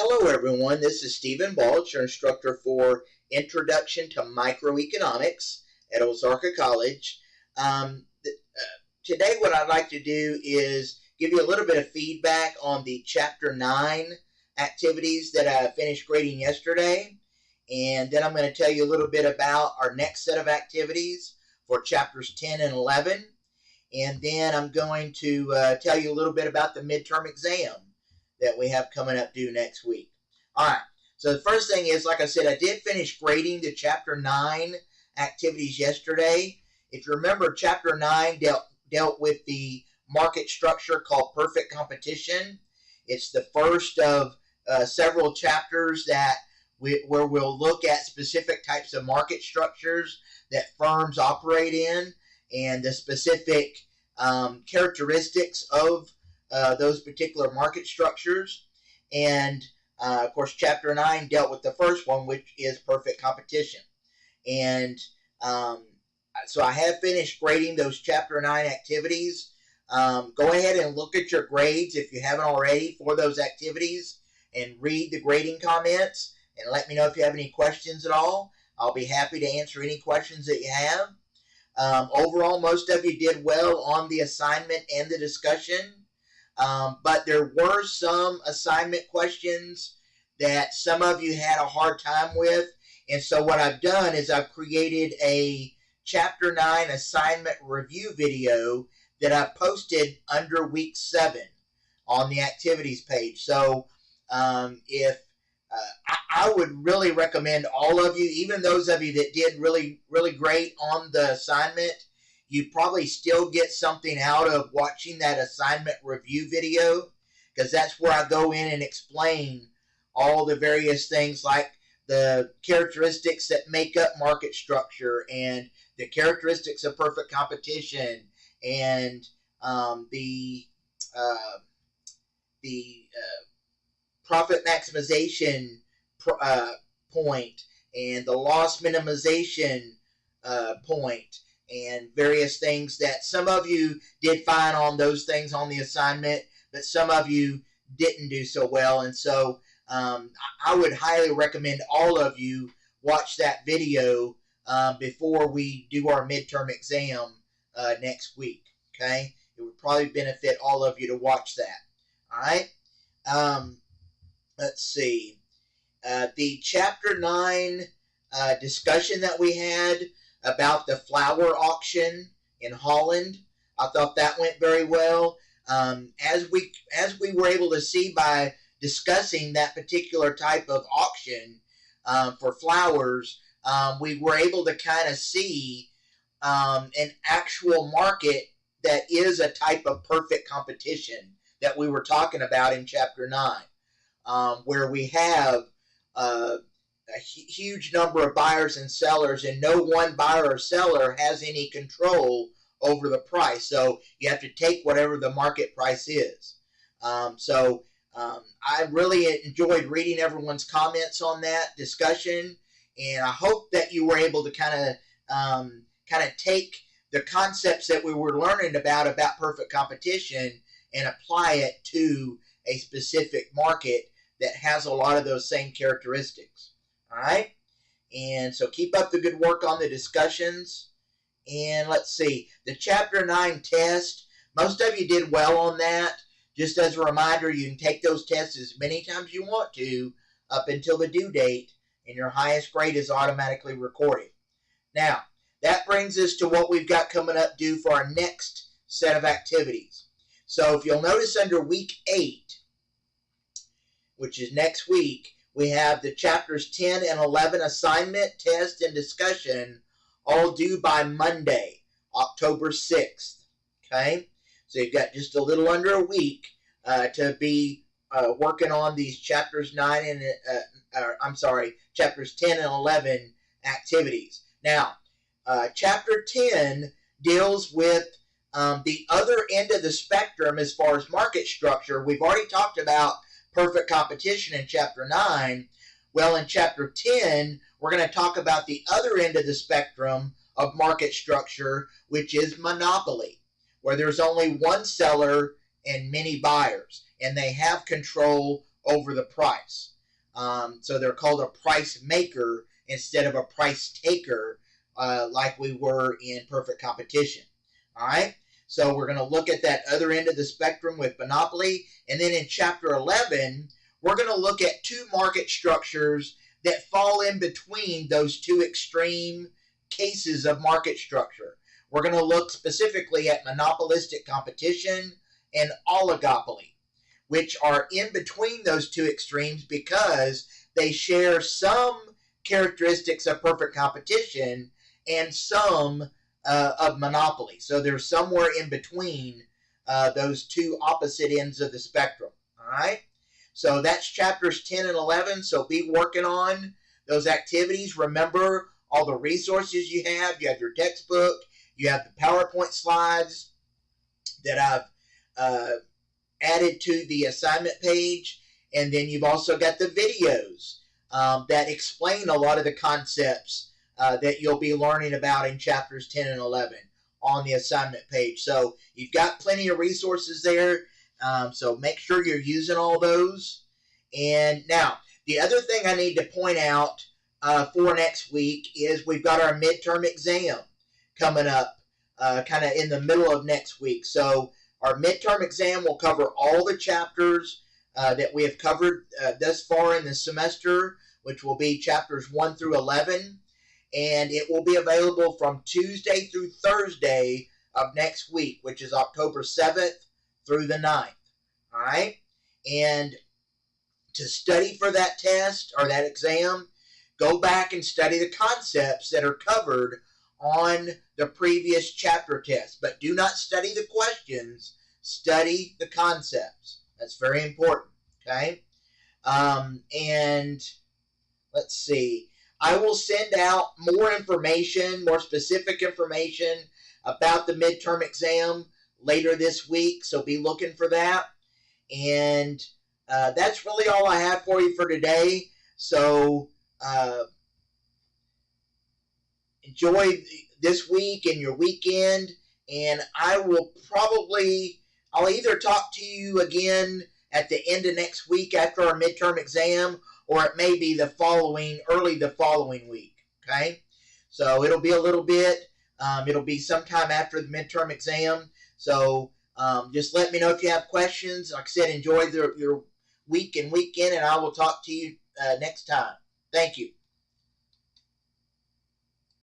Hello everyone, this is Stephen Balch, your instructor for Introduction to Microeconomics at Ozarka College. Today what I'd like to do is give you a little bit of feedback on the Chapter 9 activities that I finished grading yesterday. And then I'm going to tell you a little bit about our next set of activities for Chapters 10 and 11. And then I'm going to tell you a little bit about the midterm exam that we have coming up due next week. All right, so the first thing is, like I said, I did finish grading the Chapter 9 activities yesterday. If you remember, Chapter 9 dealt with the market structure called perfect competition. It's the first of several chapters where we'll look at specific types of market structures that firms operate in and the specific characteristics of those particular market structures. And of course, Chapter 9 dealt with the first one, which is perfect competition. And so I have finished grading those Chapter 9 activities. Go ahead and look at your grades if you haven't already for those activities and read the grading comments and let me know if you have any questions at all. I'll be happy to answer any questions that you have. Overall, most of you did well on the assignment and the discussion. But there were some assignment questions that some of you had a hard time with. And so what I've done is I've created a Chapter 9 assignment review video that I've posted under week 7 on the activities page. So I would really recommend all of you, even those of you that did really, really great on the assignment, you probably still get something out of watching that assignment review video, because that's where I go in and explain all the various things like the characteristics that make up market structure and the characteristics of perfect competition and the profit maximization point and the loss minimization point, and various things that some of you did fine on those things on the assignment, but some of you didn't do so well. And so I would highly recommend all of you watch that video before we do our midterm exam next week, okay? It would probably benefit all of you to watch that, all right? Let's see. The Chapter 9 discussion that we had about the flower auction in Holland, I thought that went very well. As we were able to see by discussing that particular type of auction for flowers, we were able to kind of see an actual market that is a type of perfect competition that we were talking about in Chapter 9, where we have a huge number of buyers and sellers, and no one buyer or seller has any control over the price. So you have to take whatever the market price is. I really enjoyed reading everyone's comments on that discussion, and I hope that you were able to kind of take the concepts that we were learning about perfect competition and apply it to a specific market that has a lot of those same characteristics. All right, and so keep up the good work on the discussions. And let's see, the Chapter 9 test, most of you did well on that. Just as a reminder, you can take those tests as many times as you want to up until the due date, and your highest grade is automatically recorded. Now, that brings us to what we've got coming up due for our next set of activities. So if you'll notice under week 8, which is next week, we have the Chapters 10 and 11 assignment, test, and discussion all due by Monday, October 6th, okay? So you've got just a little under a week to be working on these Chapters 9 and, Chapters 10 and 11 activities. Now, Chapter 10 deals with the other end of the spectrum as far as market structure. We've already talked about perfect competition in Chapter 9. Well, in Chapter 10, we're going to talk about the other end of the spectrum of market structure, which is monopoly, where there's only one seller and many buyers, and they have control over the price. So they're called a price maker instead of a price taker, like we were in perfect competition. All right. So we're going to look at that other end of the spectrum with monopoly. And then in chapter 11, we're going to look at two market structures that fall in between those two extreme cases of market structure. We're going to look specifically at monopolistic competition and oligopoly, which are in between those two extremes because they share some characteristics of perfect competition and some of monopoly. So they're somewhere in between those two opposite ends of the spectrum. All right. So that's chapters 10 and 11. So be working on those activities. Remember all the resources you have. You have your textbook. You have the PowerPoint slides that I've added to the assignment page. And then you've also got the videos that explain a lot of the concepts that you'll be learning about in chapters 10 and 11 on the assignment page. So you've got plenty of resources there. So make sure you're using all those. And now, the other thing I need to point out for next week is we've got our midterm exam coming up kind of in the middle of next week. So our midterm exam will cover all the chapters that we have covered thus far in the semester, which will be chapters 1 through 11. And it will be available from Tuesday through Thursday of next week, which is October 7th through the 9th. All right? And to study for that test or that exam, go back and study the concepts that are covered on the previous chapter test. But do not study the questions. Study the concepts. That's very important. Okay? And let's see. I will send out more information, more specific information about the midterm exam later this week, so be looking for that. And that's really all I have for you for today. So enjoy this week and your weekend, and I'll either talk to you again at the end of next week after our midterm exam, or it may be early the following week, okay? So it'll be a little bit, it'll be sometime after the midterm exam. So just let me know if you have questions. Like I said, enjoy your week and weekend, and I will talk to you next time. Thank you.